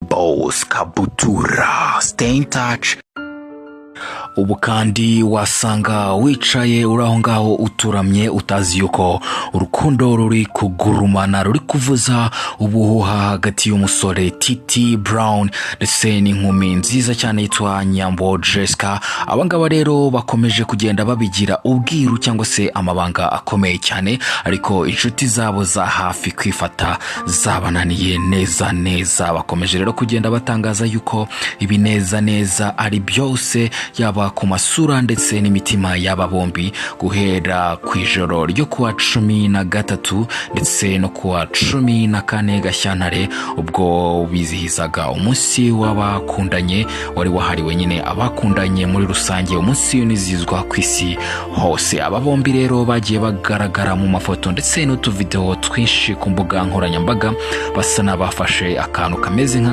boss kabutura. Stay in touch. Ubu kandi wasanga wicaye uraho ngaho uturamye utazi yuko urukundo ruri kugurumana ruri kuvuza ubuhuha hagati y'umusore titibrown ndetse n'inkumi nziza cyane yitwa Nyambo Jessica. Abangaba rero bakomeje kugenda babigira ubwiru cyangwa se amabanga akomeye cyane, ariko inshuti zabo za hafi kwifata zabananiye neza. Bakomeje rero kugenda batangaza yuko ibi neza ari byose, yaba ku masura ndetse n'imitima y'aba bombi, guhera ku ijoro ryo kuwa 13 ndetse no kuwa 14 Gashyantare, ubwo bizihizaga umunsi w'abakundanye wari wahariwe nyine abakundanye muri rusange. Umunsi unizizwa ku isi hose. Aba bombi rero bagiye bagaragara mu mafoto ndetse n'utuvideo twinshi ku mbuga nkoranyambaga basa n'abafashe akantu kameze nka